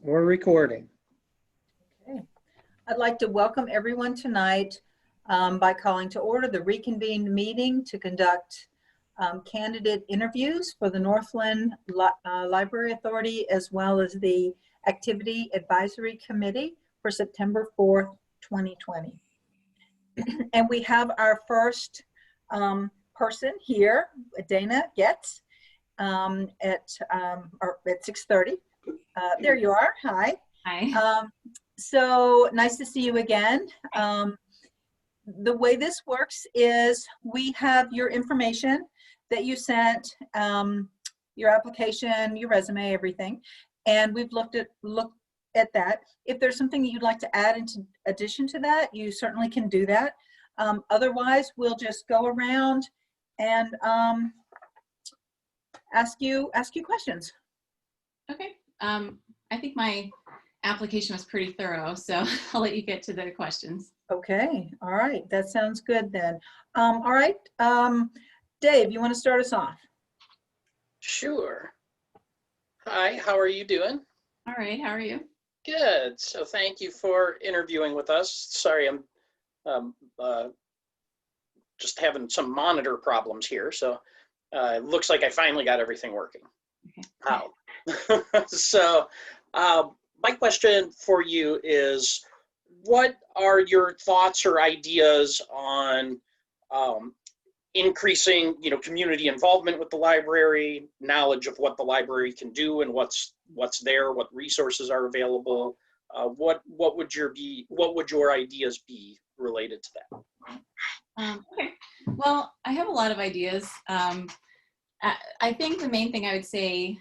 We're recording. Okay. I'd like to welcome everyone tonight by calling to order the reconvened meeting to conduct candidate interviews for the Northland Library Authority, as well as the Activity Advisory Committee for September 4th, 2020. And we have our first person here, Dana Getz, at 6:30. There you are. Hi. Hi. So nice to see you again. The way this works is we have your information that you sent, your application, your resume, everything, and we've looked at that. If there's something that you'd like to add in addition to that, you certainly can do that. Otherwise, we'll just go around and ask you questions. Okay. I think my application was pretty thorough, so I'll let you get to the questions. Okay. All right. That sounds good then. All right. Dave, you want to start us off? Sure. Hi, how are you doing? All right. How are you? Good. So thank you for interviewing with us. Sorry, I'm just having some monitor problems here. So it looks like I finally got everything working. Okay. Wow. So my question for you is, what are your thoughts or ideas on increasing, community involvement with the library, knowledge of what the library can do and what's there, what resources are available? What would your ideas be related to that? Okay. Well, I have a lot of ideas. I think the main thing I would say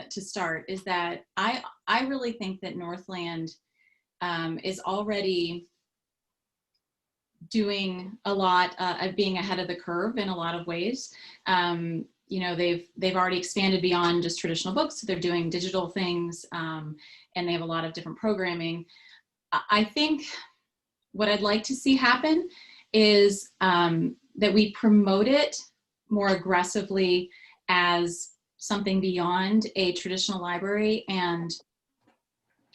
to start is that I really think that Northland is already doing a lot of being ahead of the curve in a lot of ways. They've already expanded beyond just traditional books. So they're doing digital things, and they have a lot of different programming. I think what I'd like to see happen is that we promote it more aggressively as something beyond a traditional library and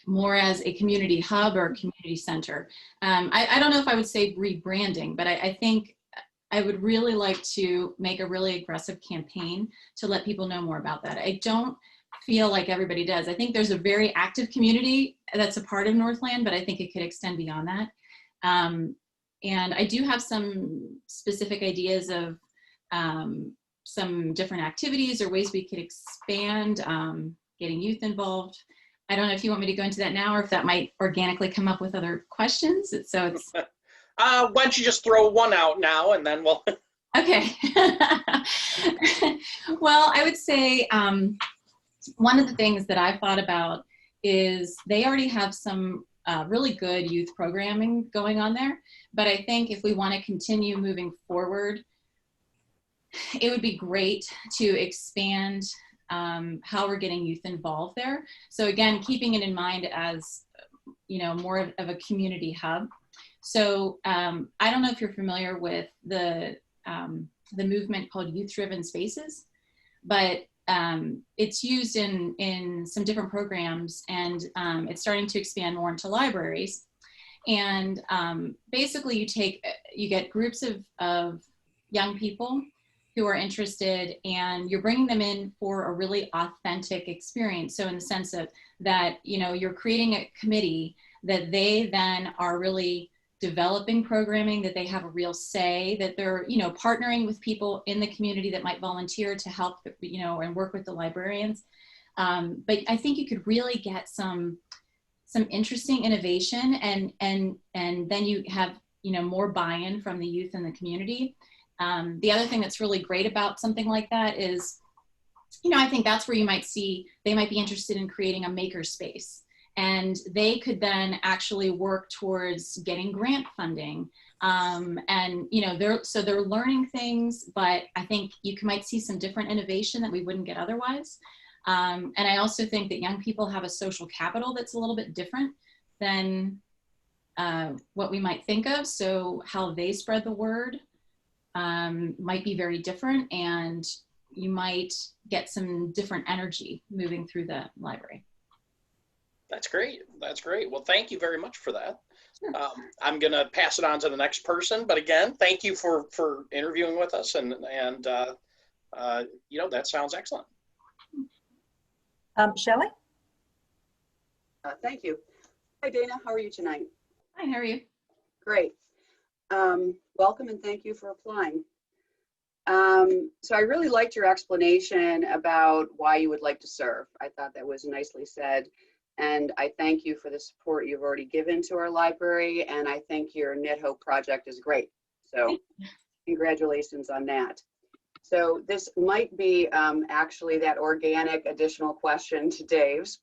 more as a community hub or community center. I don't know if I would say rebranding, but I think I would really like to make a really aggressive campaign to let people know more about that. I don't feel like everybody does. I think there's a very active community that's a part of Northland, but I think it could extend beyond that. And I do have some specific ideas of some different activities or ways we could expand getting youth involved. I don't know if you want me to go into that now or if that might organically come up with other questions. So it's. Why don't you just throw one out now and then we'll. Okay. Well, I would say one of the things that I've thought about is they already have some really good youth programming going on there. But I think if we want to continue moving forward, it would be great to expand how we're getting youth involved there. So again, keeping it in mind as, more of a community hub. So I don't know if you're familiar with the movement called youth-driven spaces, but it's used in some different programs, and it's starting to expand more into libraries. And basically you get groups of young people who are interested, and you're bringing them in for a really authentic experience. So in the sense of that, you're creating a committee that they then are really developing programming, that they have a real say, that they're, partnering with people in the community that might volunteer to help, and work with the librarians. But I think you could really get some interesting innovation, and then you have, more buy-in from the youth and the community. The other thing that's really great about something like that is, I think that's where you might see, they might be interested in creating a maker space, and they could then actually work towards getting grant funding. And, they're learning things, but I think you might see some different innovation that we wouldn't get otherwise. And I also think that young people have a social capital that's a little bit different than what we might think of. So how they spread the word might be very different, and you might get some different energy moving through the library. That's great. That's great. Well, thank you very much for that. Sure. I'm going to pass it on to the next person. But again, thank you for interviewing with us. And that sounds excellent. Shelly? Thank you. Hi, Dana. How are you tonight? Hi, how are you? Great. Welcome and thank you for applying. So I really liked your explanation about why you would like to serve. I thought that was nicely said. And I thank you for the support you've already given to our library. And I think your Knit Hope project is great. So congratulations on that. So this might be actually that organic additional question to Dave's.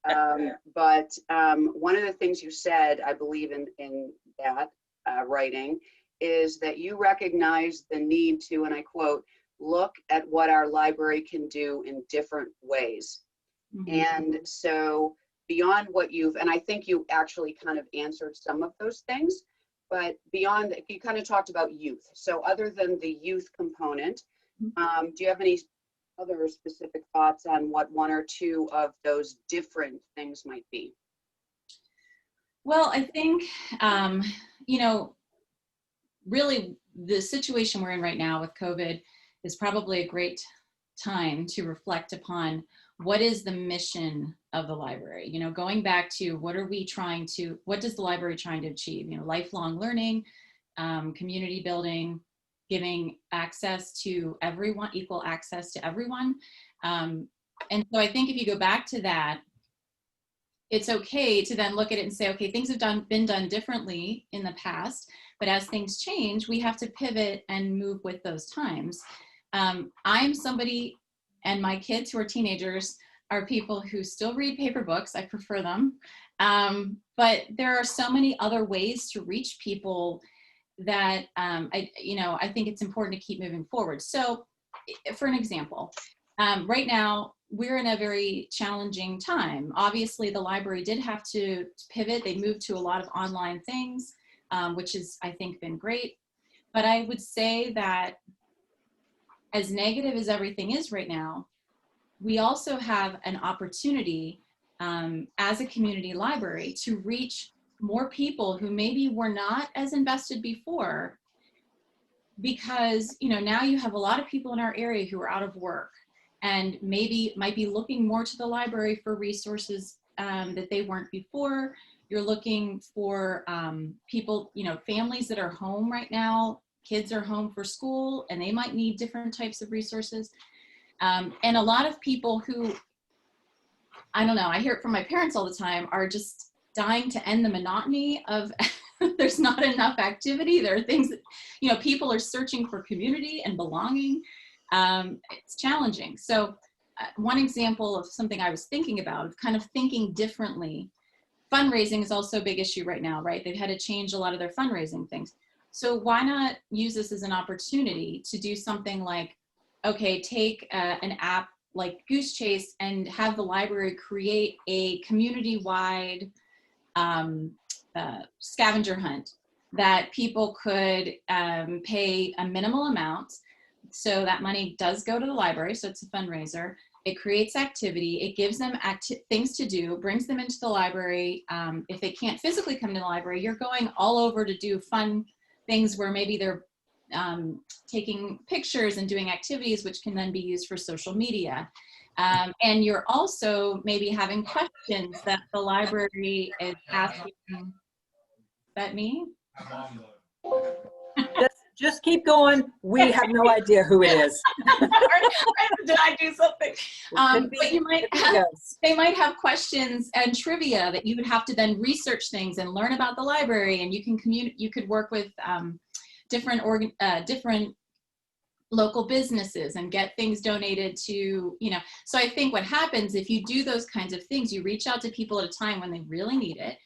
But one of the things you said, I believe in that writing, is that you recognize the need to, and I quote, look at what our library can do in different ways. Mm-hmm. And so beyond what and I think you actually kind of answered some of those things, but beyond, you kind of talked about youth. So other than the youth component, do you have any other specific thoughts on what one or two of those different things might be? Well, I think, really the situation we're in right now with COVID is probably a great time to reflect upon what is the mission of the library. Going back to what does the library trying to achieve? Lifelong learning, community building, giving access to everyone, equal access to everyone. And so I think if you go back to that, it's okay to then look at it and say, okay, things have been done differently in the past, but as things change, we have to pivot and move with those times. I'm somebody, and my kids who are teenagers are people who still read paper books. I prefer them. But there are so many other ways to reach people that I think it's important to keep moving forward. So for an example, right now, we're in a very challenging time. Obviously, the library did have to pivot. They moved to a lot of online things, which has, I think, been great. But I would say that as negative as everything is right now, we also have an opportunity as a community library to reach more people who maybe were not as invested before, because now you have a lot of people in our area who are out of work and maybe might be looking more to the library for resources that they weren't before. You're looking for people, families that are home right now, kids are home for school and they might need different types of resources. And a lot of people who, I don't know, I hear it from my parents all the time, are just dying to end the monotony of there's not enough activity. There are things that, people are searching for community and belonging. It's challenging. So one example of something I was thinking about, of kind of thinking differently, fundraising is also a big issue right now, right? They've had to change a lot of their fundraising things. So why not use this as an opportunity to do something like, okay, take an app like Goose Chase and have the library create a community-wide scavenger hunt that people could pay a minimal amount. So that money does go to the library, so it's a fundraiser. It creates activity, it gives them things to do, brings them into the library. If they can't physically come to the library, you're going all over to do fun things where maybe they're taking pictures and doing activities which can then be used for social media. And you're also maybe having questions that the library is asking. Is that me? Just keep going. We have no idea who it is. Did I do something? But you might have, they might have questions and trivia that you would have to then research things and learn about the library, and you can you could work with different local businesses and get things donated to, so I think what happens if you do those kinds of things, you reach out to people at a time when they really need it,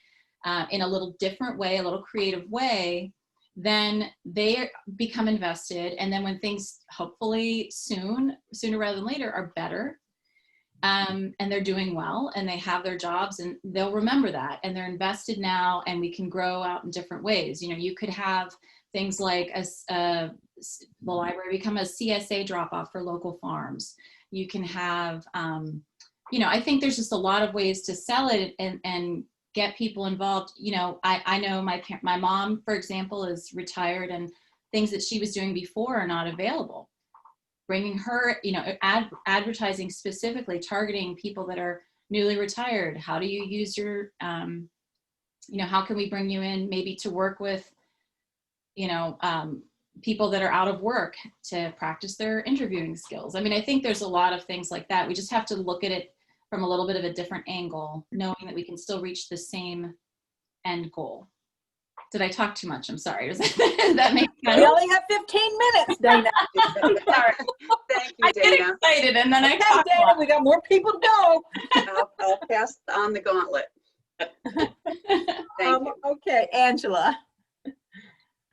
in a little different way, a little creative way, then they become invested. And then when things hopefully sooner rather than later are better, and they're doing well and they have their jobs, and they'll remember that, and they're invested now, and we can grow out in different ways. You could have things like the library become a CSA drop-off for local farms. You can have I think there's just a lot of ways to sell it and get people involved. I know my mom, for example, is retired, and things that she was doing before are not available. Bringing her, advertising specifically, targeting people that are newly retired. How do you use your, how can we bring you in maybe to work with, people that are out of work to practice their interviewing skills. I mean, I think there's a lot of things like that. We just have to look at it from a little bit of a different angle, knowing that we can still reach the same end goal. Did I talk too much? I'm sorry. Does that make sense? We only have 15 minutes, Dana. Sorry. Thank you, I get Dana. excited and then I Okay, talk a Dana, lot. we got more people to go. I'll pass on the gauntlet. Thank you. Okay, Angela.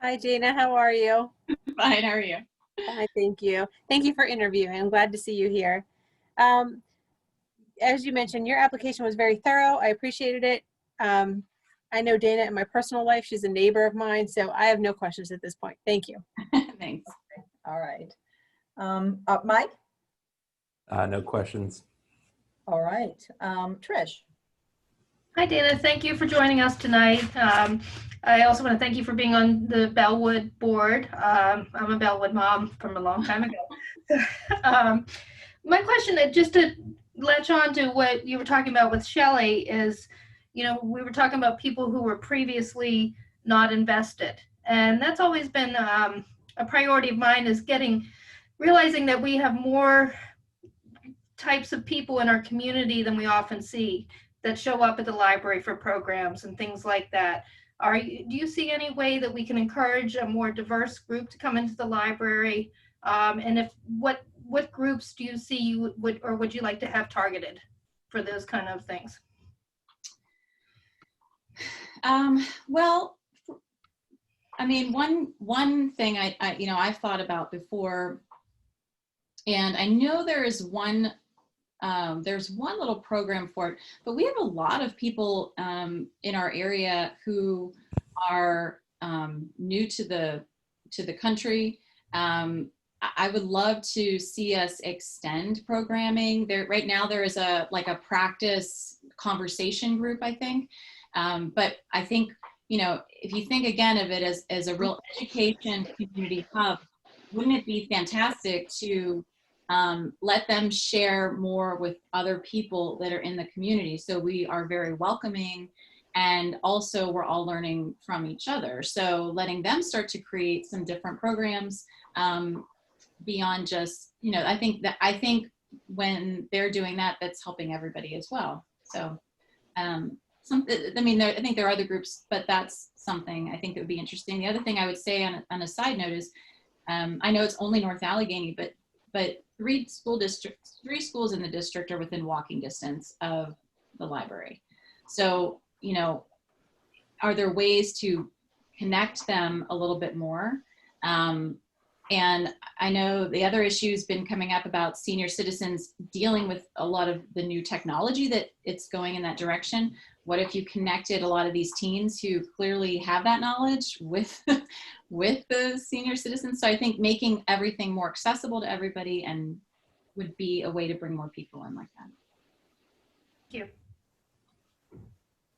Hi, Dana. How are you? Fine, how are you? Hi, thank you. Thank you for interviewing. I'm glad to see you here. As you mentioned, your application was very thorough. I appreciated it. I know Dana in my personal life. She's a neighbor of mine, so I have no questions at this point. Thank you. Thanks. All right. Mike? No questions. All right. Trish? Hi, Dana. Thank you for joining us tonight. I also want to thank you for being on the Bellwood board. I'm a Bellwood mom from a long time ago. My question, just to latch on to what you were talking about with Shelly, is, we were talking about people who were previously not invested. And that's always been a priority of mine, is realizing that we have more types of people in our community than we often see that show up at the library for programs and things like that. Do you see any way that we can encourage a more diverse group to come into the library? And what groups do you see you would you like to have targeted for those kind of things? Well, I mean, one thing I've thought about before, and I know there's one little program for it, but we have a lot of people in our area who are new to the country. I would love to see us extend programming. Right now there is a practice conversation group, I think. But I think, if you think again of it as a real education community hub, wouldn't it be fantastic to let them share more with other people that are in the community? So we are very welcoming, and also we're all learning from each other. So letting them start to create some different programs beyond just, I think when they're doing that, that's helping everybody as well. So I think there are other groups, but that's something I think that would be interesting. The other thing I would say on a side note is, I know it's only North Allegheny, but 3 schools in the district are within walking distance of the library. So, are there ways to connect them a little bit more? And I know the other issue has been coming up about senior citizens dealing with a lot of the new technology, that it's going in that direction. What if you connected a lot of these teens who clearly have that knowledge with the senior citizens? So I think making everything more accessible to everybody and would be a way to bring more people in like that. Thank you.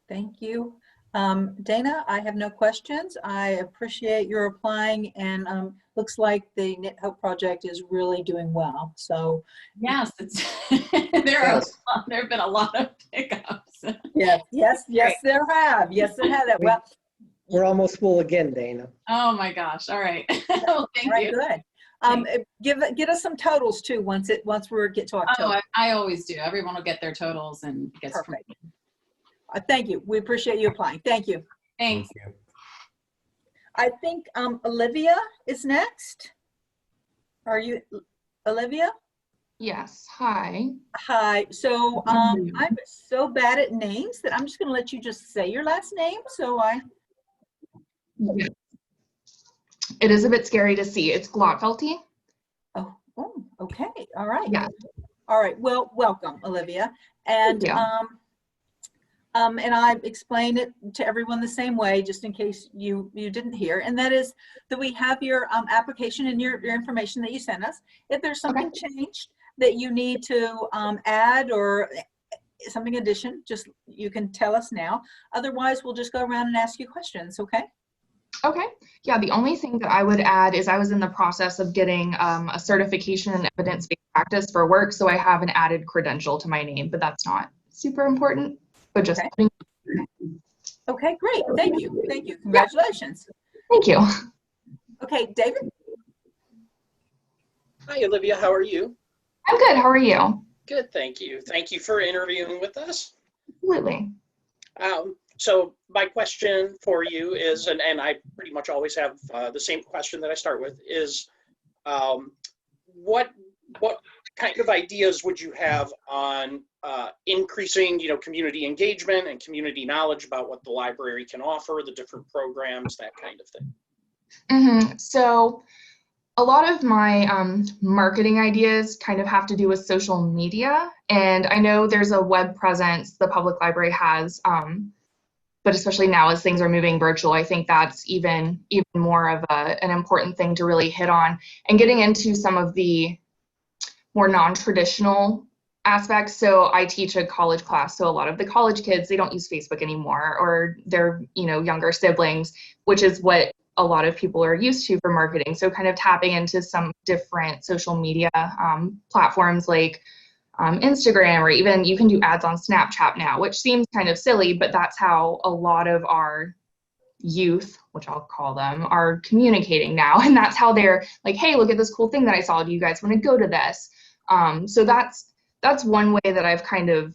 Thank you. Dana, I have no questions. I appreciate your applying, and looks like the Knit Hope project is really doing well. So yes, there have been a lot of pickups. Yes, there have. Yes, there have. Well, we're almost full again, Dana. Oh my gosh! All right. Well, thank you. Good. Get us some totals too once we get to October. Oh, I always do. Everyone will get their totals and get perfect. Thank you. We appreciate you applying. Thank you. Thanks. Thank you. I think Olivia is next. Are you Olivia? Yes. Hi. Hi. So I'm so bad at names that I'm just going to let you just say your last name. It is a bit scary to see. It's Glotfelty. Oh, okay. All right. Yeah. All right. Well, welcome, Olivia. And and I explained it to everyone the same way, just in case you didn't hear. And that is that we have your application and your information that you sent us. If there's something changed, that you need to add or something addition, just you can tell us now. Otherwise, we'll just go around and ask you questions, okay? Okay. Yeah, the only thing that I would add is I was in the process of getting a certification in evidence-based practice for work, so I have an added credential to my name, but that's not super important, but just Okay. Okay, great. Thank you. Thank you. Congratulations. Thank you. Okay, David? Hi, Olivia. How are you? I'm good. How are you? Good, thank you. Thank you for interviewing with us. Absolutely. So my question for you is, and I pretty much always have the same question that I start with, is what kind of ideas would you have on increasing, community engagement and community knowledge about what the library can offer, the different programs, that kind of thing? So a lot of my marketing ideas kind of have to do with social media, and I know there's a web presence the public library has, but especially now as things are moving virtual, I think that's even more of an important thing to really hit on, and getting into some of the more non-traditional aspects. So I teach a college class, so a lot of the college kids, they don't use Facebook anymore, or their younger siblings, which is what a lot of people are used to for marketing. So kind of tapping into some different social media platforms like Instagram, or even you can do ads on Snapchat now, which seems kind of silly, but that's how a lot of our youth, which I'll call them, are communicating now. And that's how they're like, hey, look at this cool thing that I saw. Do you guys want to go to this? So that's one way that I've kind of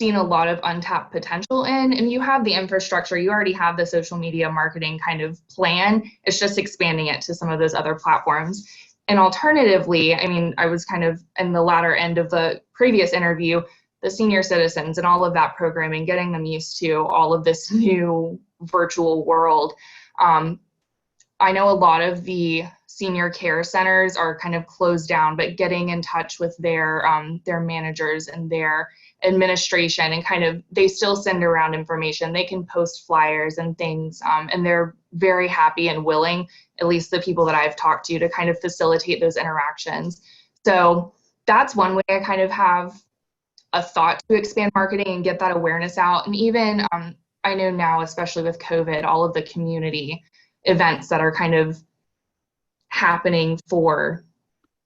seen a lot of untapped potential in. And you have the infrastructure, you already have the social media marketing kind of plan. It's just expanding it to some of those other platforms. And alternatively, I mean, I was kind of in the latter end of the previous interview, the senior citizens and all of that programming, getting them used to all of this new virtual world. I know a lot of the senior care centers are kind of closed down, but getting in touch with their managers and their administration, and kind of, they still send around information. They can post flyers and things, and they're very happy and willing, at least the people that I've talked to kind of facilitate those interactions. So that's one way I kind of have a thought to expand marketing and get that awareness out. And even I know now, especially with COVID, all of the community events that are kind of happening for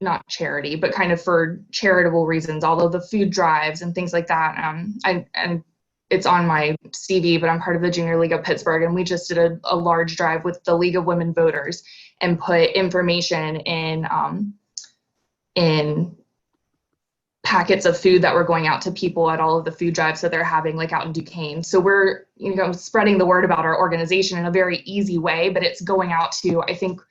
not charity, but kind of for charitable reasons, all of the food drives and things like that. And it's on my CV, but I'm part of the Junior League of Pittsburgh, and we just did a large drive with the League of Women Voters and put information in packets of food that were going out to people at all of the food drives that they're having, like out in Duquesne. So we're, spreading the word about our organization in a very easy way, but it's going out to, I think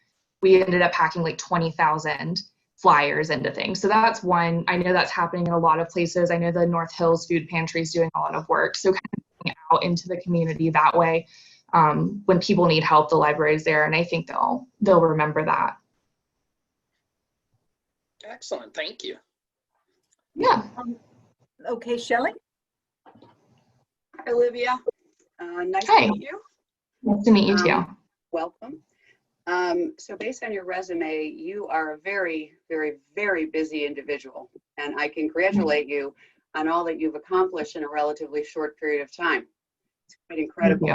we ended up packing like 20,000 flyers into things. So that's one. I know that's happening in a lot of places. I know the North Hills Food Pantry is doing a lot of work. So kind of going out into the community that way. When people need help, the library is there, and I think they'll remember that. Excellent, thank you. Yeah. Okay, Shelly? Hi, Olivia. Nice Hi. to meet you. Nice to meet you too. Welcome. So based on your resume, you are a very, very, very busy individual, and I congratulate you on all that you've accomplished in a relatively short period of time. It's quite incredible.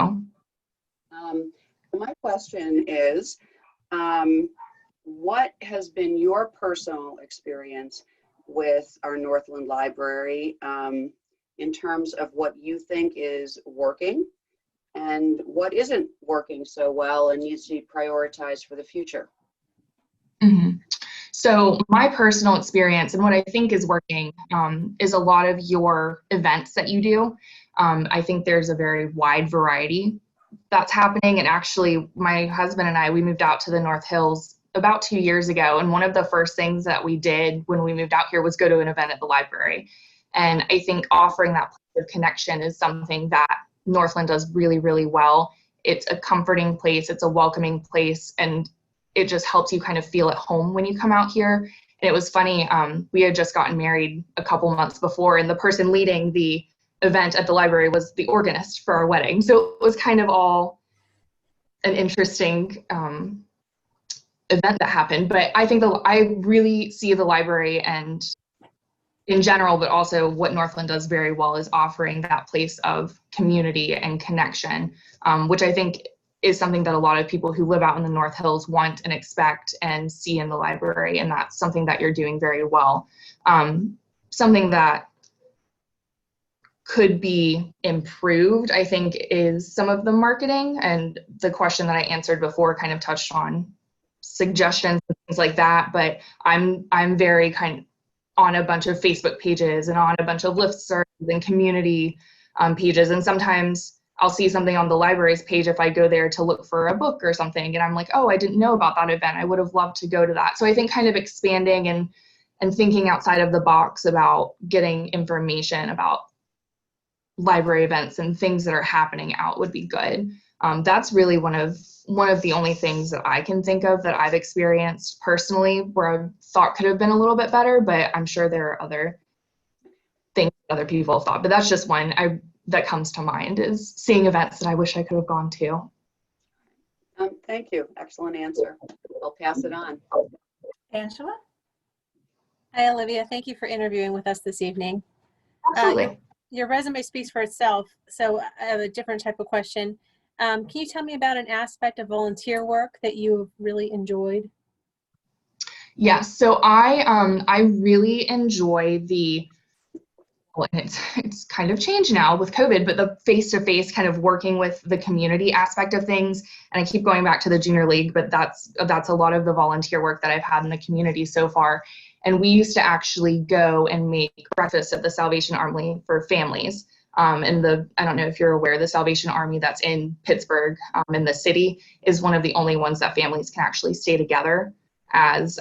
Thank you. My question is, what has been your personal experience with our Northland Library in terms of what you think is working and what isn't working so well and needs to be prioritized for the future? So my personal experience and what I think is working is a lot of your events that you do. I think there's a very wide variety that's happening. And actually, my husband and I, we moved out to the North Hills about 2 years ago. And one of the first things that we did when we moved out here was go to an event at the library. And I think offering that place of connection is something that Northland does really, really well. It's a comforting place. It's a welcoming place. And it just helps you kind of feel at home when you come out here. And it was funny, we had just gotten married a couple months before, and the person leading the event at the library was the organist for our wedding. So it was kind of all an interesting event that happened. But I think I really see the library and in general, but also what Northland does very well is offering that place of community and connection, which I think is something that a lot of people who live out in the North Hills want and expect and see in the library. And that's something that you're doing very well. Something that could be improved, I think, is some of the marketing, and the question that I answered before kind of touched on suggestions and things like that. But I'm very kind of on a bunch of Facebook pages and on a bunch of listservs and community pages, and sometimes I'll see something on the library's page if I go there to look for a book or something, and I'm like, oh, I didn't know about that event. I would have loved to go to that. So I think kind of expanding and thinking outside of the box about getting information about library events and things that are happening out would be good. That's really one of the only things that I can think of that I've experienced personally where I thought could have been a little bit better, but I'm sure there are other things that other people have thought. But that's just one that comes to mind, is seeing events that I wish I could have gone to. Thank you. Excellent answer. I'll pass it on. Angela? Hi, Olivia. Thank you for interviewing with us this evening. Absolutely. Your resume speaks for itself, so I have a different type of question. Can you tell me about an aspect of volunteer work that you really enjoyed? Yes, so I really enjoy well, and it's kind of changed now with COVID, but the face-to-face kind of working with the community aspect of things. And I keep going back to the junior league, but that's a lot of the volunteer work that I've had in the community so far. And we used to actually go and make breakfast at the Salvation Army for families. And I don't know if you're aware, the Salvation Army that's in Pittsburgh, in the city, is one of the only ones that families can actually stay together as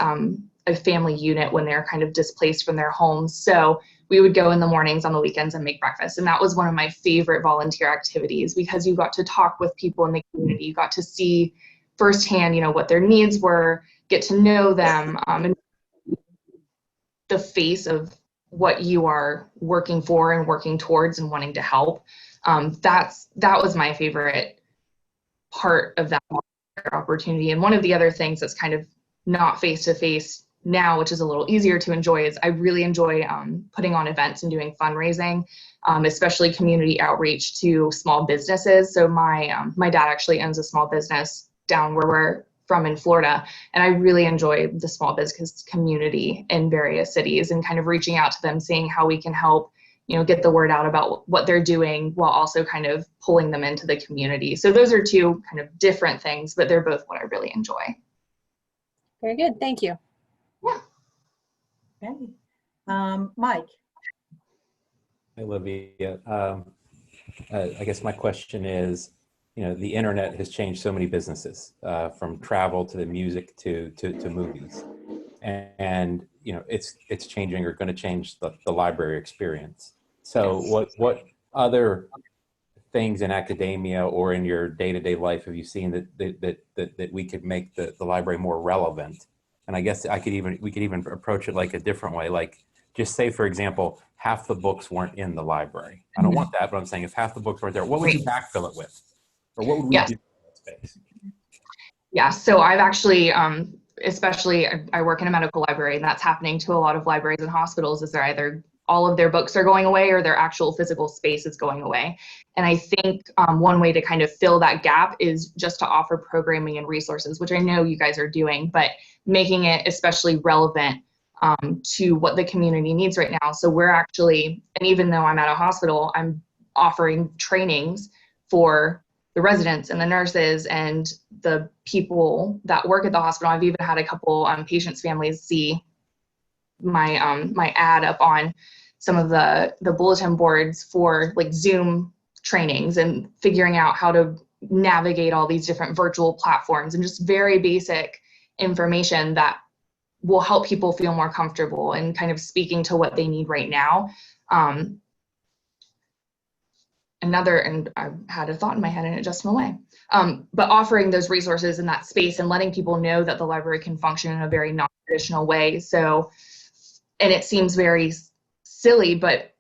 a family unit when they're kind of displaced from their homes. So we would go in the mornings on the weekends and make breakfast. And that was one of my favorite volunteer activities, because you got to talk with people in the community. You got to see firsthand, what their needs were, get to know them, and the face of what you are working for and working towards and wanting to help. That was my favorite part of that opportunity. And one of the other things that's kind of not face-to-face now, which is a little easier to enjoy, is I really enjoy putting on events and doing fundraising, especially community outreach to small businesses. So my dad actually owns a small business down where we're from in Florida, and I really enjoy the small business community in various cities and kind of reaching out to them, seeing how we can help, get the word out about what they're doing while also kind of pulling them into the community. So those are two kind of different things, but they're both what I really enjoy. Very good. Thank you. Yeah. Okay. Mike? Hey, Olivia. I guess my question is, the internet has changed so many businesses, from travel to the music to movies, and it's changing or going to change the library experience. So what other things in academia or in your day-to-day life have you seen that we could make the library more relevant? And I guess we could even approach it like a different way. Like, just say, for example, half the books weren't in the library. I don't want that, but I'm saying if half the books weren't there, what would you backfill it with? Or what would we do in that space? Yeah, so I've actually, especially I work in a medical library, and that's happening to a lot of libraries and hospitals, is they're either all of their books are going away or their actual physical space is going away. And I think one way to kind of fill that gap is just to offer programming and resources, which I know you guys are doing, but making it especially relevant to what the community needs right now. So we're actually, and even though I'm at a hospital, I'm offering trainings for the residents and the nurses and the people that work at the hospital. I've even had a couple patients' families see my ad up on some of the bulletin boards for like Zoom trainings and figuring out how to navigate all these different virtual platforms, and just very basic information that will help people feel more comfortable and kind of speaking to what they need right now. And I had a thought in my head and it just went away. But offering those resources in that space and letting people know that the library can function in a very non-traditional way. So, and it seems very silly, but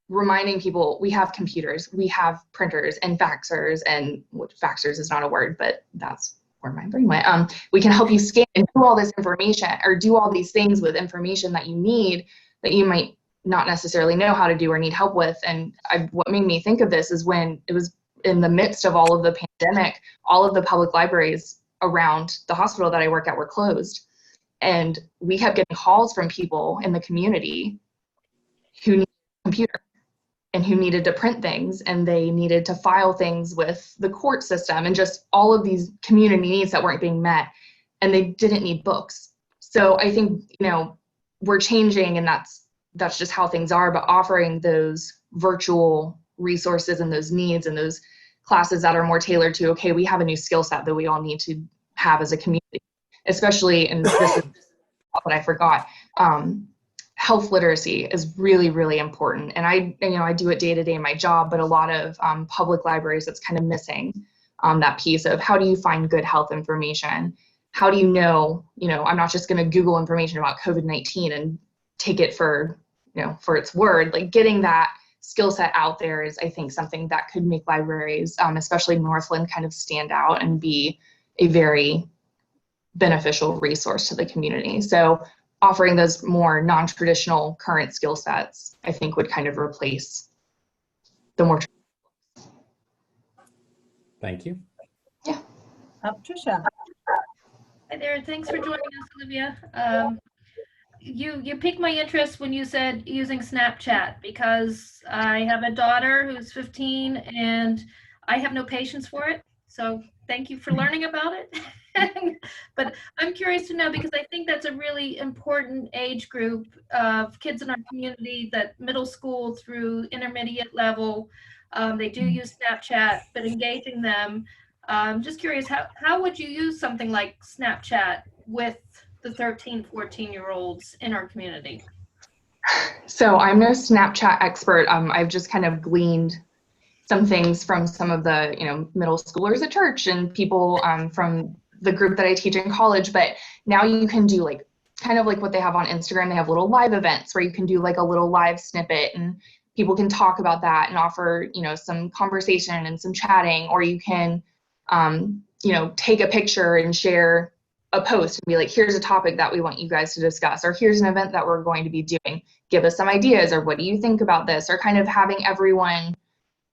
reminding people we have computers, we have printers and faxers, and faxers is not a word, but that's where my brain went. We can help you scan and do all this information or do all these things with information that you need, that you might not necessarily know how to do or need help with. And what made me think of this is when it was in the midst of all of the pandemic, all of the public libraries around the hospital that I work at were closed. And we kept getting calls from people in the community who needed a computer and who needed to print things, and they needed to file things with the court system, and just all of these community needs that weren't being met, and they didn't need books. So I think, you know, we're changing, and that's just how things are, but offering those virtual resources and those needs and those classes that are more tailored to, okay, we have a new skill set that we all need to have as a community, especially, and this is what I forgot, health literacy is really, really important. And I do it day to day in my job, but a lot of public libraries, that's kind of missing that piece of how do you find good health information? How do you know, I'm not just going to Google information about COVID-19 and take it for its word. Like, getting that skill set out there is, I think, something that could make libraries, especially Northland, kind of stand out and be a very beneficial resource to the community. So offering those more non-traditional current skill sets, I think, would kind of replace the more. Thank you. Yeah. Tricia. Hi there. Thanks for joining us, Olivia. You piqued my interest when you said using Snapchat, because I have a daughter who's 15 and I have no patience for it. So thank you for learning about it. But I'm curious to know, because I think that's a really important age group of kids in our community, that middle school through intermediate level, they do use Snapchat, but engaging them. Just curious, how would you use something like Snapchat with the 13, 14-year-olds in our community? So I'm no Snapchat expert. I've just kind of gleaned some things from some of the, middle schoolers at church and people from the group that I teach in college. But now you can do kind of like what they have on Instagram. They have little live events where you can do like a little live snippet, and people can talk about that and offer, some conversation and some chatting, or you can, take a picture and share a post and be like, here's a topic that we want you guys to discuss, or here's an event that we're going to be doing. Give us some ideas, or what do you think about this? Or kind of having everyone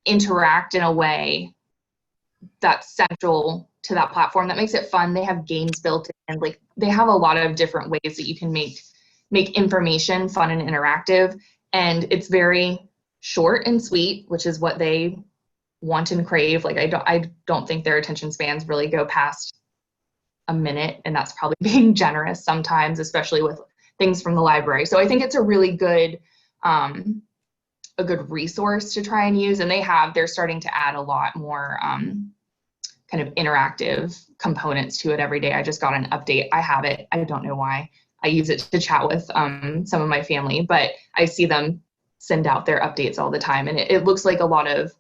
interact in a way that's central to that platform that makes it fun. They have games built in, they have a lot of different ways that you can make information fun and interactive. And it's very short and sweet, which is what they want and crave. I don't think their attention spans really go past a minute, and that's probably being generous sometimes, especially with things from the library. So I think it's a really good a good resource to try and use, and they're starting to add a lot more kind of interactive components to it every day. I just got an update. I have it. I don't know why. I use it to chat with some of my family, but I see them send out their updates all the time, and it looks like a lot of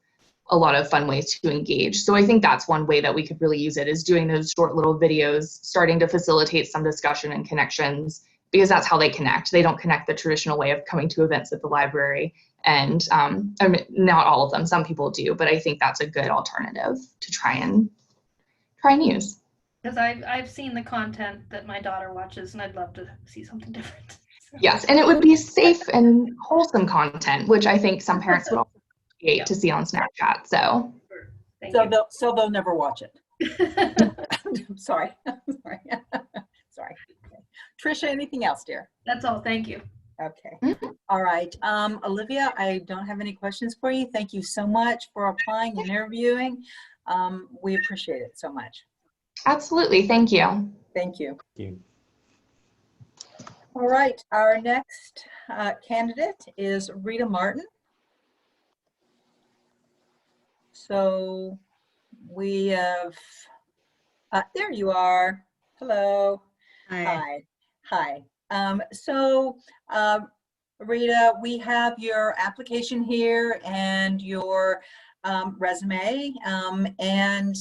fun ways to engage. So I think that's one way that we could really use it, is doing those short little videos, starting to facilitate some discussion and connections, because that's how they connect. They don't connect the traditional way of coming to events at the library. And I mean, not all of them, some people do, but I think that's a good alternative to try and use. Because I've seen the content that my daughter watches, and I'd love to see something different. So. Yes, and it would be safe and wholesome content, which I think some parents would also appreciate to see on Snapchat. So they'll never watch it. Sorry. Sorry. Tricia, anything else, dear? That's all. Thank you. Okay. Mm-hmm. All right. Olivia, I don't have any questions for you. Thank you so much for applying and interviewing. We appreciate it so much. Absolutely. Thank you. Thank you. Thank you. All right. Our next candidate is Rita Martin. So we have, there you are. Hello. Hi. Hi. Rita, we have your application here and your resume. And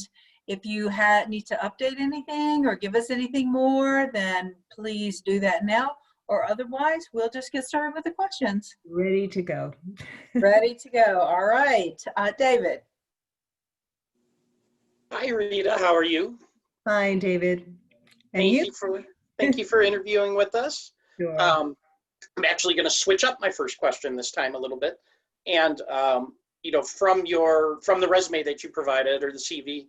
if you need to update anything or give us anything more, then please do that now. Or otherwise, we'll just get started with the questions. Ready to go. Ready to go. All right. David. Hi, Rita. How are you? Fine, David. And Thank you for interviewing with us. Sure. I'm actually going to switch up my first question this time a little bit. And, from the resume that you provided, or the CV,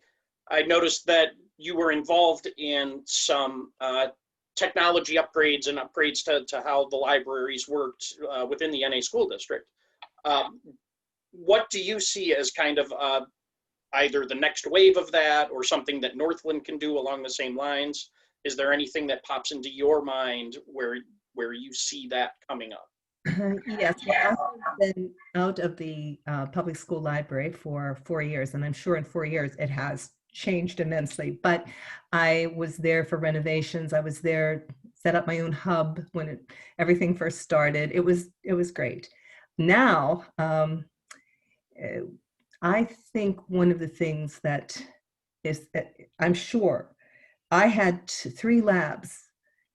I noticed that you were involved in some technology upgrades and upgrades to how the libraries worked within the NA school district. What do you see as kind of either the next wave of that or something that Northland can do along the same lines? Is there anything that pops into your mind where you see that coming up? Yes, well, I've been out of the public school library for 4 years, and I'm sure in 4 years it has changed immensely. But I was there for renovations. I was there, set up my own hub when everything first started. It was great. Now, I think one of the things that is, I'm sure, I had 3 labs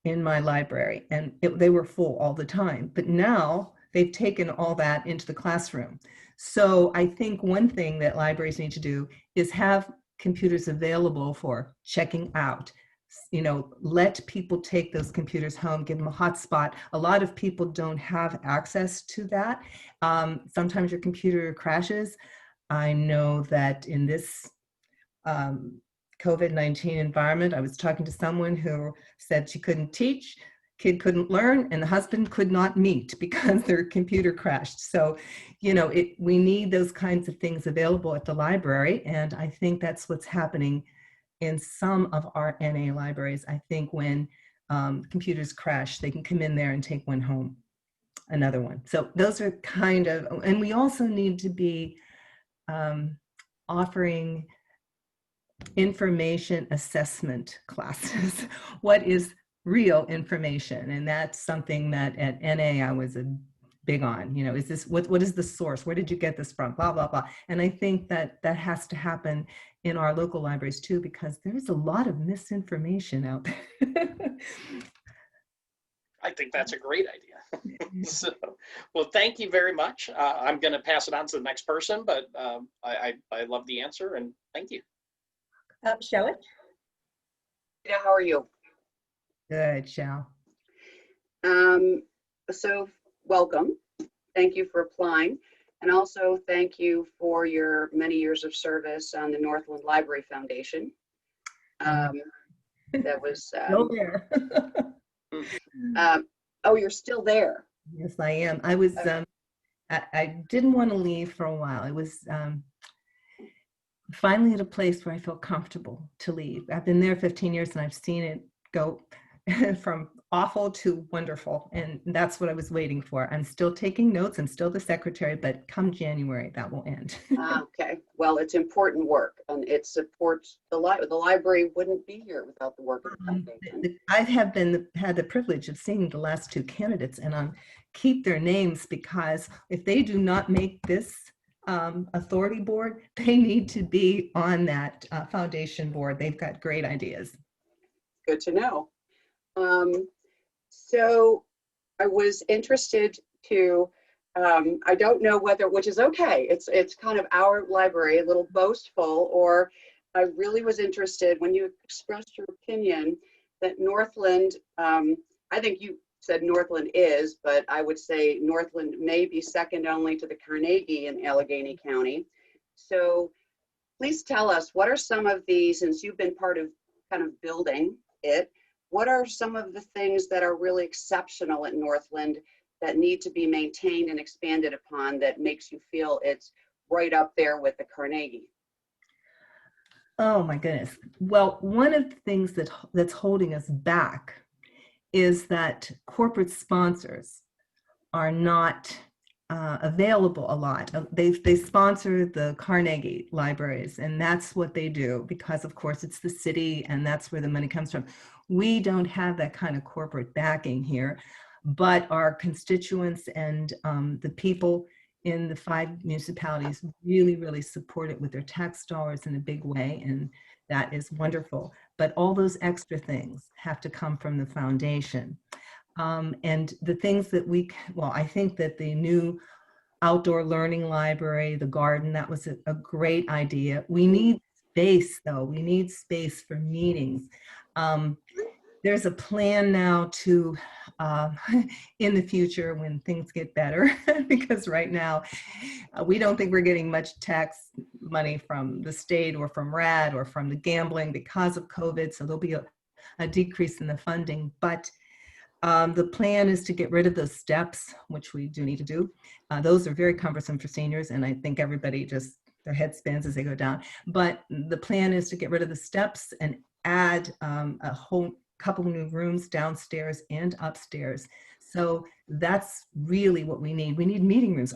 in my library, and they were full all the time. But now they've taken all that into the classroom. So I think one thing that libraries need to do is have computers available for checking out. Let people take those computers home, give them a hotspot. A lot of people don't have access to that. Sometimes your computer crashes. I know that in this COVID-19 environment, I was talking to someone who said she couldn't teach, kid couldn't learn, and the husband could not meet because their computer crashed. So, we need those kinds of things available at the library, and I think that's what's happening in some of our NA libraries. I think when computers crash, they can come in there and take one home, another one. So those are kind of, and we also need to be offering information assessment classes. What is real information? And that's something that at NA I was big on. Is this what is the source? Where did you get this from? Blah blah blah. And I think that has to happen in our local libraries too, because there's a lot of misinformation out there. I think that's a great idea. So, well, thank you very much. I'm going to pass it on to the next person, but I love the answer, and thank you. Shelly? Yeah, how are you? Good, Shell. So welcome. Thank you for applying. And also thank you for your many years of service on the Northland Library Foundation. That was Still there. oh, you're still there. Yes, I am. I was I didn't want to leave for a while. I was finally at a place where I felt comfortable to leave. I've been there 15 years and I've seen it go from awful to wonderful. And that's what I was waiting for. I'm still taking notes. I'm still the secretary, but come January, that will end. Okay. Well, it's important work, and it supports the library. The library wouldn't be here without the work of the foundation. I have had the privilege of seeing the last 2 candidates, and keep their names, because if they do not make this authority board, they need to be on that foundation board. They've got great ideas. Good to know. So I was interested to, I don't know whether, which is okay, it's kind of our library, a little boastful, or I really was interested when you expressed your opinion that Northland, I think you said Northland is, but I would say Northland may be second only to the Carnegie in Allegheny County. So please tell us, what are some of these, since you've been part of kind of building it, what are some of the things that are really exceptional at Northland that need to be maintained and expanded upon that makes you feel it's right up there with the Carnegie? Oh my goodness. Well, one of the things that's holding us back is that corporate sponsors are not available a lot. They sponsor the Carnegie libraries, and that's what they do because, of course, it's the city and that's where the money comes from. We don't have that kind of corporate backing here, but our constituents and the people in the 5 municipalities really, really support it with their tax dollars in a big way, and that is wonderful. But all those extra things have to come from the foundation. And the things that I think that the new outdoor learning library, the garden, that was a great idea. We need space, though. We need space for meetings. there's a plan now to, in the future when things get better, because right now we don't think we're getting much tax money from the state or from RAD or from the gambling because of COVID. So there'll be a decrease in the funding. But the plan is to get rid of those steps, which we do need to do. Those are very cumbersome for seniors, and I think everybody just, their head spins as they go down. But the plan is to get rid of the steps and add a whole couple of new rooms downstairs and upstairs. So that's really what we need. We need meeting rooms.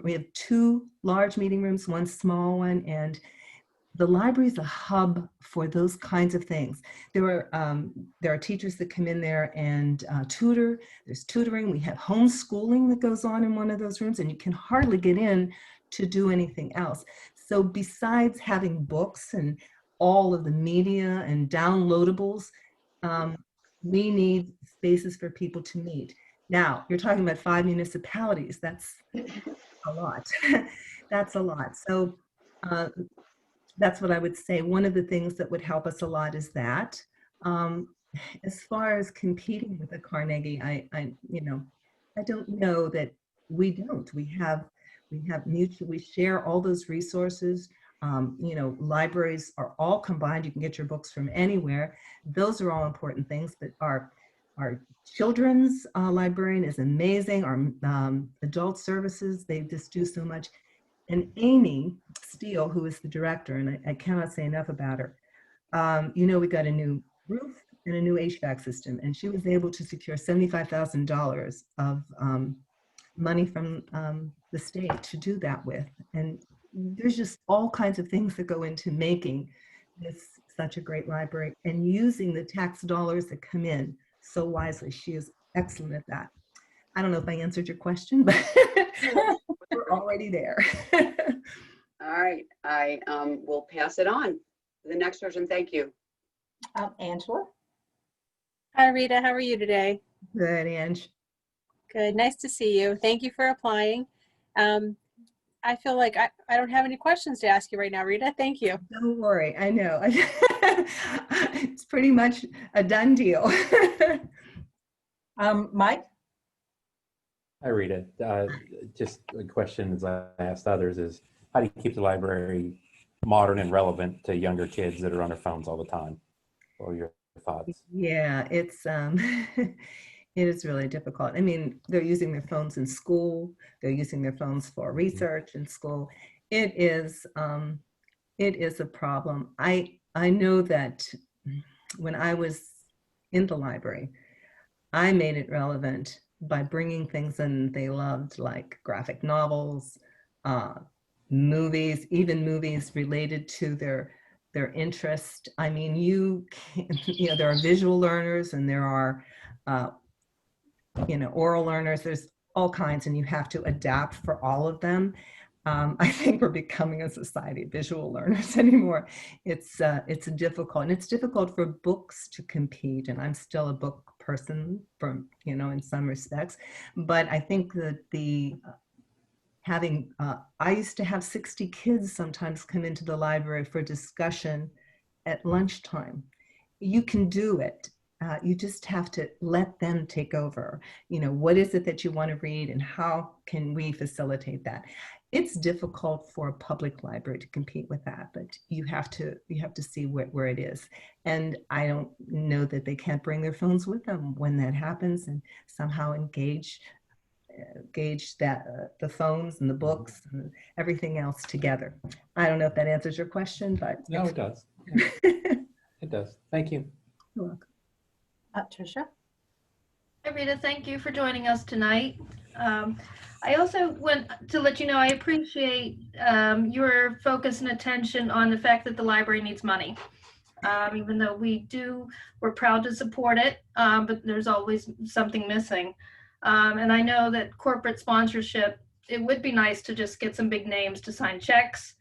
We have 2 large meeting rooms, 1 small one, and the library is a hub for those kinds of things. There are teachers that come in there and tutor. There's tutoring. We have homeschooling that goes on in one of those rooms, and you can hardly get in to do anything else. So besides having books and all of the media and downloadables, we need spaces for people to meet. Now, you're talking about 5 municipalities. That's a lot. That's a lot. So that's what I would say. One of the things that would help us a lot is that. As far as competing with the Carnegie, I don't know that we don't. We have mutual. We share all those resources. Libraries are all combined. You can get your books from anywhere. Those are all important things. But our children's librarian is amazing. Our adult services, they just do so much. And Amy Steele, who is the director, and I cannot say enough about her. We got a new roof and a new HVAC system, and she was able to secure $75,000 of money from the state to do that with. And there's just all kinds of things that go into making this such a great library and using the tax dollars that come in so wisely. She is excellent at that. I don't know if I answered your question, but we're already there. All right, I will pass it on to the next person. Thank you. Angela? Hi, Rita. How are you today? Good, Ange. Good. Nice to see you. Thank you for applying. I feel like I don't have any questions to ask you right now, Rita. Thank you. Don't worry. I know. It's pretty much a done deal. Mike? Hi, Rita. Just a question as I asked others is, how do you keep the library modern and relevant to younger kids that are on their phones all the time? What are your thoughts? Yeah, it's it is really difficult. I mean, they're using their phones in school. They're using their phones for research in school. It is a problem. I know that when I was in the library, I made it relevant by bringing things in they loved, like graphic novels, movies, even movies related to their interest. I mean, there are visual learners and there are, oral learners. There's all kinds, and you have to adapt for all of them. I think we're becoming a society of visual learners anymore. It's difficult, and it's difficult for books to compete. And I'm still a book person, in some respects. But I think that I used to have 60 kids sometimes come into the library for discussion at lunchtime. You can do it. You just have to let them take over. What is it that you want to read, and how can we facilitate that? It's difficult for a public library to compete with that, but you have to see where it is. And I don't know that they can't bring their phones with them when that happens, and somehow engage the phones and the books and everything else together. I don't know if that answers your question, but No, it does. It does. Thank you. You're welcome. Tricia? Hi, Rita. Thank you for joining us tonight. I also want to let you know I appreciate your focus and attention on the fact that the library needs money. Even though we're proud to support it, but there's always something missing. And I know that corporate sponsorship, it would be nice to just get some big names to sign checks.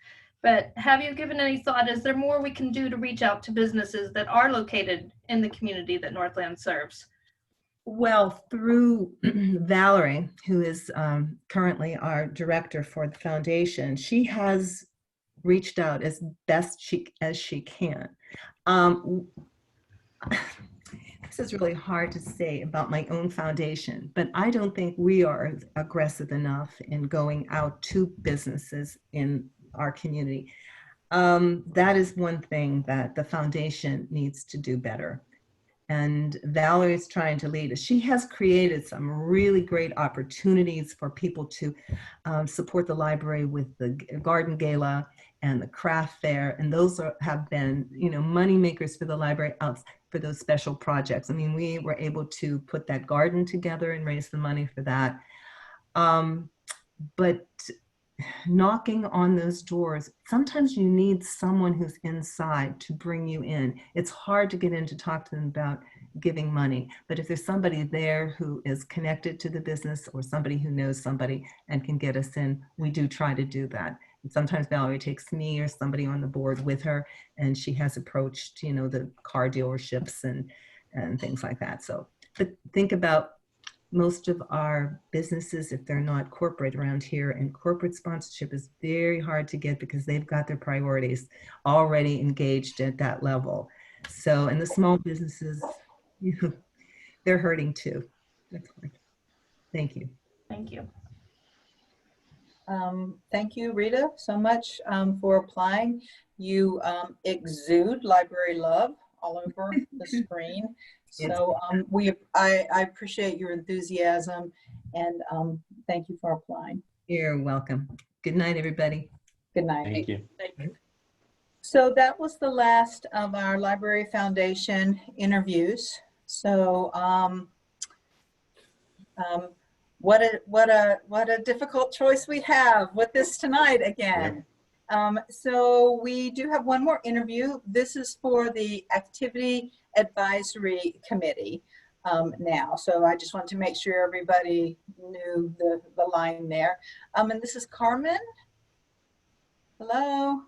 But have you given any thought, is there more we can do to reach out to businesses that are located in the community that Northland serves? Well, through Valerie, who is currently our director for the foundation, she has reached out as best as she can. The this is really hard to say about my own foundation, but I don't think we are aggressive enough in going out to businesses in our community. That is one thing that the foundation needs to do better. And Valerie's trying to lead us. She has created some really great opportunities for people to support the library with the garden gala and the craft fair. And those have been, money makers for the library out for those special projects. I mean, we were able to put that garden together and raise the money for that. But knocking on those doors, sometimes you need someone who's inside to bring you in. It's hard to get in to talk to them about giving money, but if there's somebody there who is connected to the business or somebody who knows somebody and can get us in, we do try to do that. And sometimes Valerie takes me or somebody on the board with her, and she has approached, the car dealerships and things like that. So, but think about most of our businesses, if they're not corporate around here, and corporate sponsorship is very hard to get because they've got their priorities already engaged at that level. So, and the small businesses, they're hurting too. That's hard. Thank you. Thank you. Thank you, Rita, so much for applying. You exude library love all over the screen. So I appreciate your enthusiasm, and thank you for applying. You're welcome. Good night, everybody. Good night. Thank you. So that was the last of our Library Foundation interviews. So what a difficult choice we have with this tonight again. So we do have one more interview. This is for the Activity Advisory Committee now. So I just want to make sure everybody knew the line there. And this is Carmen. Hello.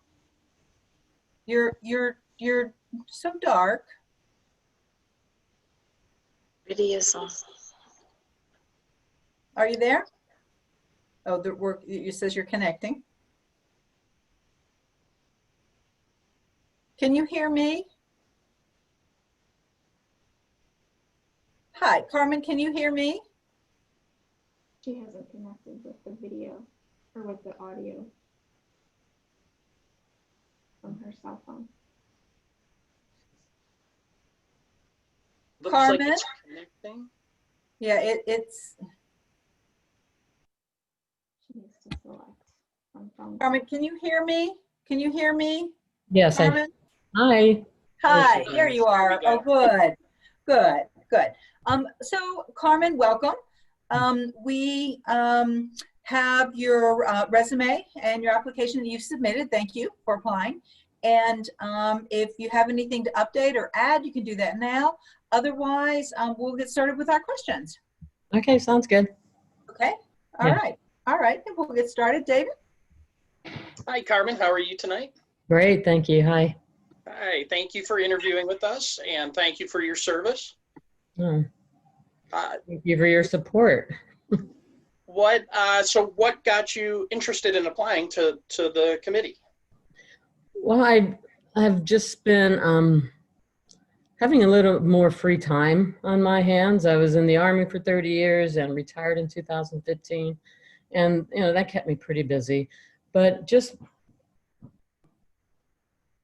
You're so dark. Video's on. Are you there? Oh, it says you're connecting. Can you hear me? Hi, Carmen, can you hear me? She hasn't connected with the video or with the audio from her cell phone. Looks Carmen? like it's connecting. Yeah, it's. She needs to select from phone. Carmen, can you hear me? Can you hear me? Yes, Carmen? hi. Hi, here you are. There we Oh, good, good, good. So Carmen, welcome. We have your resume and your application that you've submitted. Thank you for applying. And if you have anything to update or add, you can do that now. Otherwise, we'll get started with our questions. Okay, sounds good. Okay, all right. All right, then we'll get started. David? Hi, Carmen. How are you tonight? Great, thank you. Hi. Hi, thank you for interviewing with us, and thank you for your service. Oh, thank you for your support. So what got you interested in applying to the committee? Well, I've just been having a little more free time on my hands. I was in the Army for 30 years and retired in 2015. And, that kept me pretty busy. But just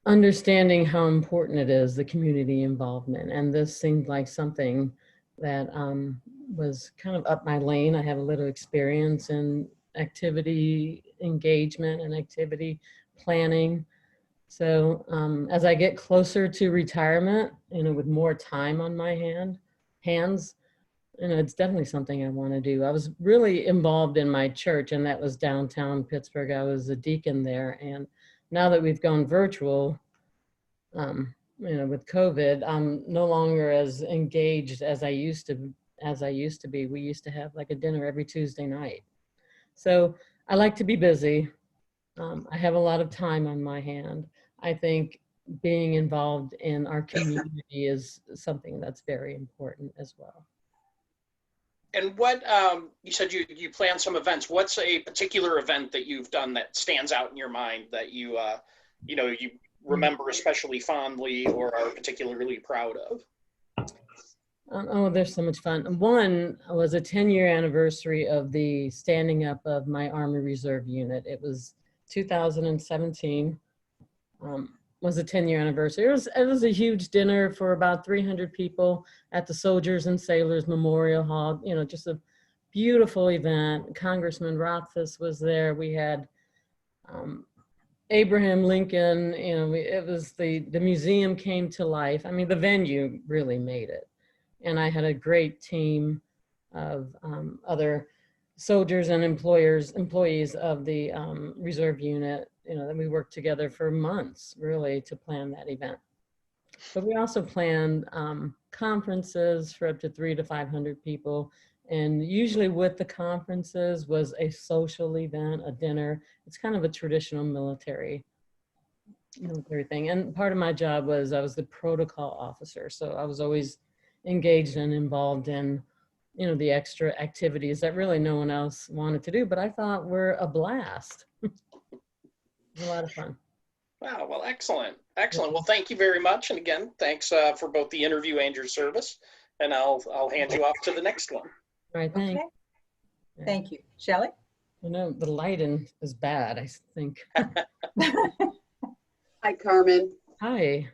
understanding how important it is, the community involvement. And this seemed like something that was kind of up my lane. I have a little experience in activity engagement and activity planning. So as I get closer to retirement, with more time on my hands, it's definitely something I want to do. I was really involved in my church, and that was downtown Pittsburgh. I was a deacon there. And now that we've gone virtual, with COVID, I'm no longer as engaged as I used to be. We used to have like a dinner every Tuesday night. So I like to be busy. I have a lot of time on my hand. I think being involved in our community is something that's very important as well. And what, you said you plan some events. What's a particular event that you've done that stands out in your mind that you remember especially fondly or are particularly proud of? Oh, there's so much fun. One was a 10-year anniversary of the standing up of my Army Reserve unit. It was 2017. Was a 10-year anniversary. It was a huge dinner for about 300 people at the Soldiers and Sailors Memorial Hall. You know, just a beautiful event. Congressman Rothfuss was there. We had Abraham Lincoln. You know, it was the museum came to life. I mean, the venue really made it. And I had a great team of other soldiers and employees of the reserve unit, you know, that we worked together for months really to plan that event. But we also planned conferences for up to 300 to 500 people. And usually with the conferences was a social event, a dinner. It's kind of a traditional military thing. And part of my job was I was the protocol officer. So I was always engaged and involved in, you know, the extra activities that really no one else wanted to do, but I thought were a blast. It was a lot of fun. Wow, well, excellent. Excellent. Well, thank you very much. And again, thanks for both the interview and your service. And I'll hand you off to the next one. All right, thanks. Okay. Thank you. Shelly? You know, the lighting is bad, I think. Hi, Carmen. Hi.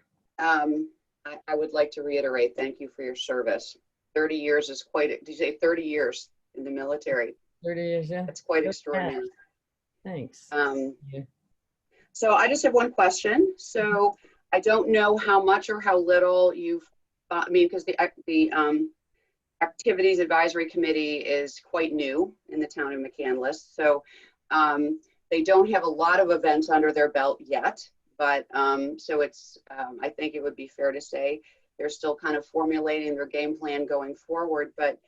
I would like to reiterate, thank you for your service. 30 years is quite, did you say 30 years in the military? 30 years, yeah. That's quite extraordinary. Thanks. So I just have one question. So I don't know how much or how little you've, I mean, because the Activities Advisory Committee is quite new in the town of McCandless. So they don't have a lot of events under their belt yet. But so it's, I think it would be fair to say they're still kind of formulating their game plan going forward. But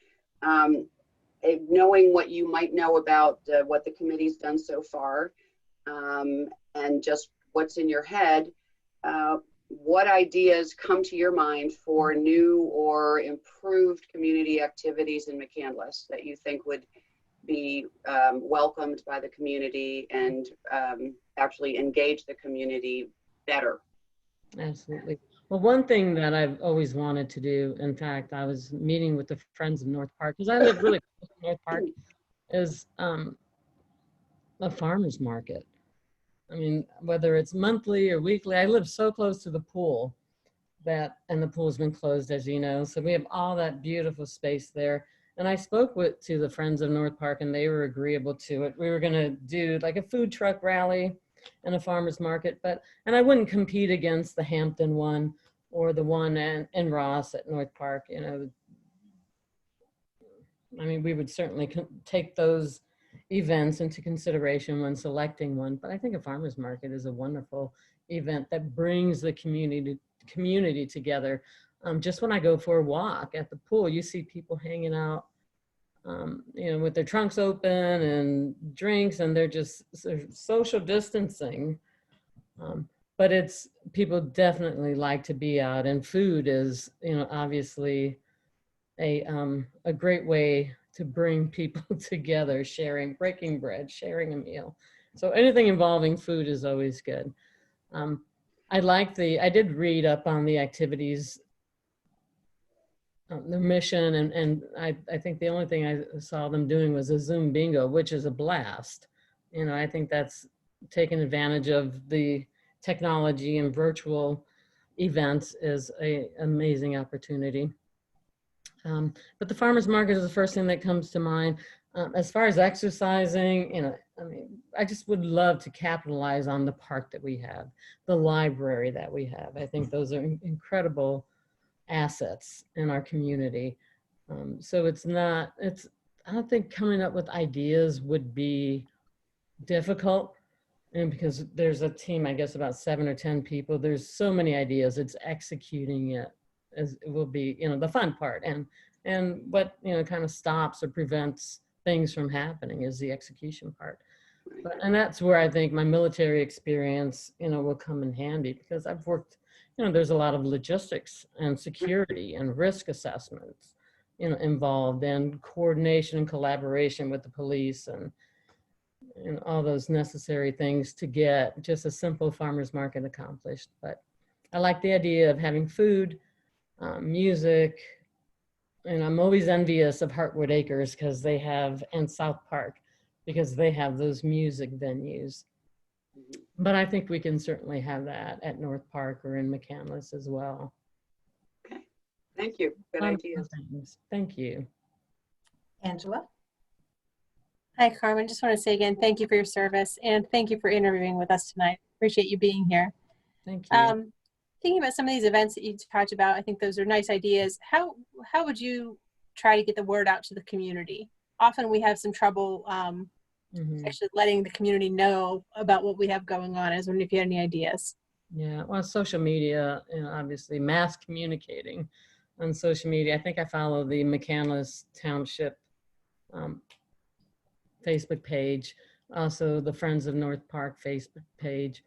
knowing what you might know about what the committee's done so far and just what's in your head, what ideas come to your mind for new or improved community activities in McCandless that you think would be welcomed by the community and actually engage the community better? Absolutely. Well, one thing that I've always wanted to do, in fact, I was meeting with the Friends of North Park, because I live really close to North Park, is a farmer's market. I mean, whether it's monthly or weekly, I live so close to the pool and the pool's been closed, as you know, so we have all that beautiful space there. And I spoke to the Friends of North Park and they were agreeable to it. We were gonna do like a food truck rally and a farmer's market, and I wouldn't compete against the Hampton one or the one in Ross at North Park, you know. I mean, we would certainly take those events into consideration when selecting one, but I think a farmer's market is a wonderful event that brings the community together. Just when I go for a walk at the pool, you see people hanging out, you know, with their trunks open and drinks, and they're just social distancing. But people definitely like to be out, and food is, you know, obviously a great way to bring people together, breaking bread, sharing a meal. So anything involving food is always good. I did read up on the activities, their mission, and I think the only thing I saw them doing was a Zoom bingo, which is a blast. You know, I think that's taking advantage of the technology, and virtual events is an amazing opportunity. But the farmer's market is the first thing that comes to mind. As far as exercising, you know, I mean, I just would love to capitalize on the park that we have, the library that we have. I think those are incredible assets in our community. So I don't think coming up with ideas would be difficult. And because there's a team, I guess about 7 or 10 people, there's so many ideas, it's executing it as it will be, you know, the fun part. And what, you know, kind of stops or prevents things from happening is the execution part. And that's where I think my military experience, you know, will come in handy, because I've worked, you know, there's a lot of logistics and security and risk assessments, you know, involved, and coordination and collaboration with the police and all those necessary things to get just a simple farmer's market accomplished. But I like the idea of having food, music, and I'm always envious of Heartwood Acres because they have, and South Park, because they have those music venues. But I think we can certainly have that at North Park or in McCandless as well. Okay, thank you. Good ideas. Thank you. Angela? Hi, Carmen. Just want to say again, thank you for your service and thank you for interviewing with us tonight. Appreciate you being here. Thank you. Thinking about some of these events that you talked about, I think those are nice ideas. How would you try to get the word out to the community? Often we have some trouble actually letting the community know about what we have going on. I was wondering if you had any ideas. Yeah, well, social media, obviously mass communicating on social media. I think I follow the McCandless Township Facebook page, also the Friends of North Park Facebook page.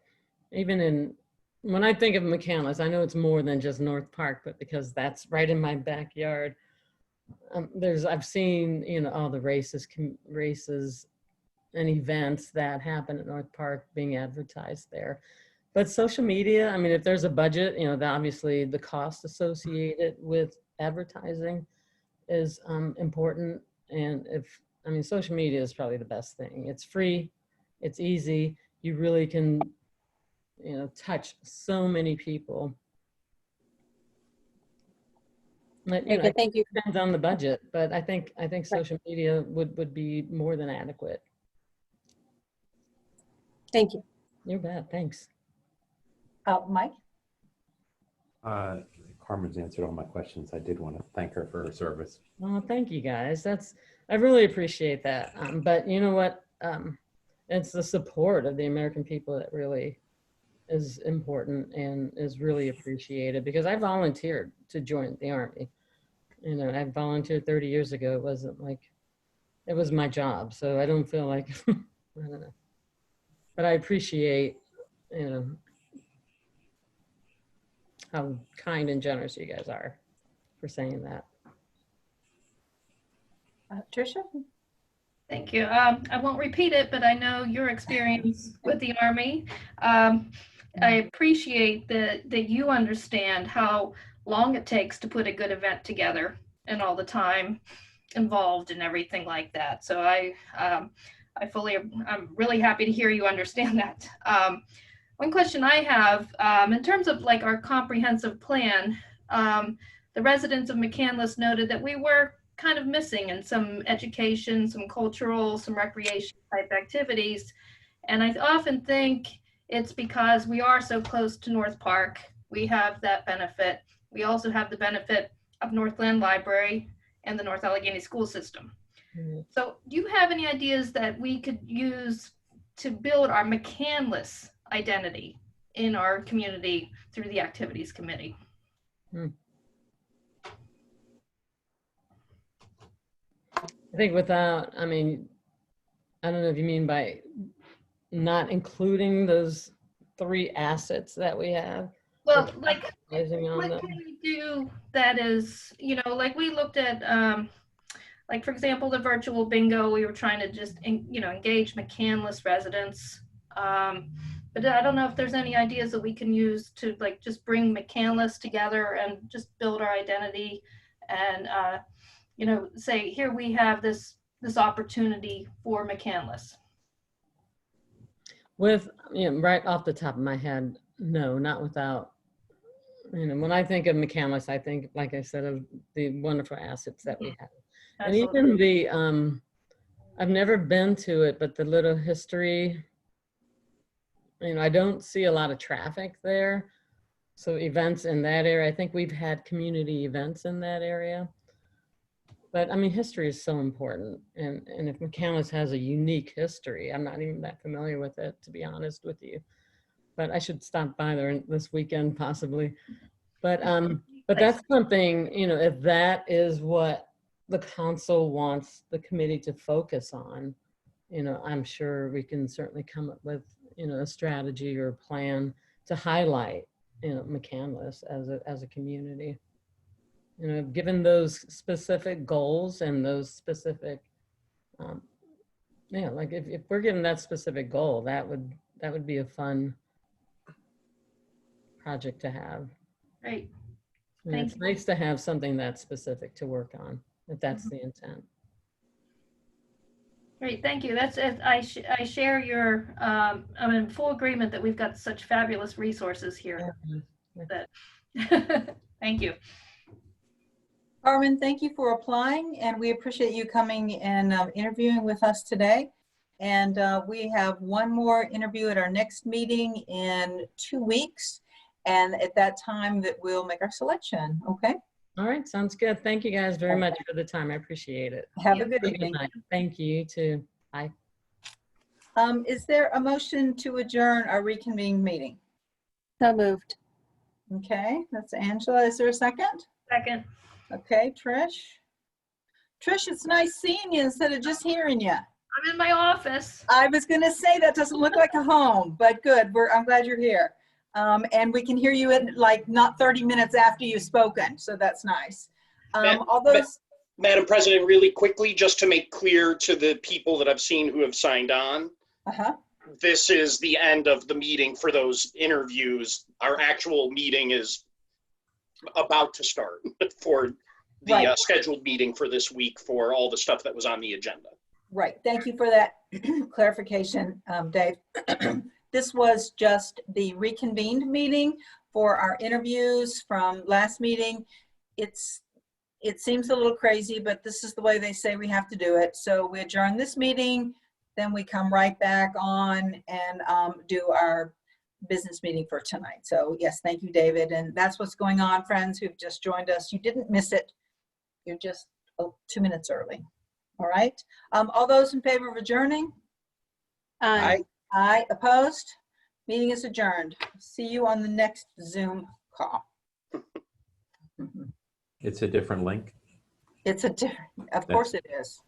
Even when I think of McCandless, I know it's more than just North Park, but because that's right in my backyard. I've seen, all the races and events that happen at North Park being advertised there. But social media, I mean, if there's a budget, obviously the cost associated with advertising is important. And social media is probably the best thing. It's free, it's easy. You really can, touch so many people. Okay, thank you. Depends on the budget, but I think social media would be more than adequate. Thank you. You bet. Thanks. Mike? Carmen's answered all my questions. I did want to thank her for her service. Well, thank you guys. I really appreciate that. But you know what? It's the support of the American people that really is important and is really appreciated, because I volunteered to join the Army. I volunteered 30 years ago. It wasn't like, it was my job. So I don't feel like, I don't know. But I appreciate, how kind and generous you guys are for saying that. Tricia? Thank you. I won't repeat it, but I know your experience with the Army. I appreciate that you understand how long it takes to put a good event together and all the time involved and everything like that. So I'm really happy to hear you understand that. One question I have, in terms of like our comprehensive plan, the residents of McCandless noted that we were kind of missing in some education, some cultural, some recreation type activities. And I often think it's because we are so close to North Park. We have that benefit. We also have the benefit of Northland Library and the North Allegheny school system. So do you have any ideas that we could use to build our McCandless identity in our community through the activities committee? I think I don't know if you mean by not including those 3 assets that we have. Well, like what can we do that is, like we looked at, like for example, the virtual bingo, we were trying to just, engage McCandless residents. But I don't know if there's any ideas that we can use to like just bring McCandless together and just build our identity and, say, here we have this opportunity for McCandless. With, right off the top of my head, no, not without, when I think of McCandless, I think, like I said, of the wonderful assets that we have. Absolutely. And even the, I've never been to it, but the little history, I don't see a lot of traffic there. So events in that area, I think we've had community events in that area. But history is so important. And if McCandless has a unique history, I'm not even that familiar with it, to be honest with you. But I should stop by there this weekend, possibly. But that's something, if that is what the council wants the committee to focus on, I'm sure we can certainly come up with, a strategy or a plan to highlight, McCandless as a community. Given those specific goals and those specific, like if we're given that specific goal, that would be a fun project to have. Right. And Thank it's you. nice to have something that's specific to work on, if that's the intent. Great, thank you. That's it. I share your, I'm in full agreement that we've got such fabulous resources here. That thank you. Carmen, thank you for applying, and we appreciate you coming and interviewing with us today. And we have one more interview at our next meeting in 2 weeks. And at that time that we'll make our selection, okay? All right, sounds good. Thank you guys very much for the time. I appreciate it. Have a good evening. Night. Thank you, you too. Bye. Is there a motion to adjourn our reconvened meeting? So moved. Okay, that's Angela. Is there a second? Second. Okay, Trish. Trish, it's nice seeing you instead of just hearing you. I'm in my office. I was going to say that doesn't look like a home, but good. I'm glad you're here. And we can hear you in like not 30 minutes after you've spoken, so that's nice. All those. Madam President, really quickly, just to make clear to the people that I've seen who have signed on, this is the end of the meeting for those interviews. Our actual meeting is about to start for the scheduled meeting for this week for all the stuff that was on the agenda. Right. Thank you for that clarification, Dave. This was just the reconvened meeting for our interviews from last meeting. It seems a little crazy, but this is the way they say we have to do it. So we adjourn this meeting, then we come right back on and do our business meeting for tonight. So yes, thank you, David. And that's what's going on, friends who've just joined us. You didn't miss it. You're just 2 minutes early. All right. All those in favor of adjourning? Aye. Aye. Opposed? Meeting is adjourned. See you on the next Zoom call. It's a different link. It's a different, of course it is.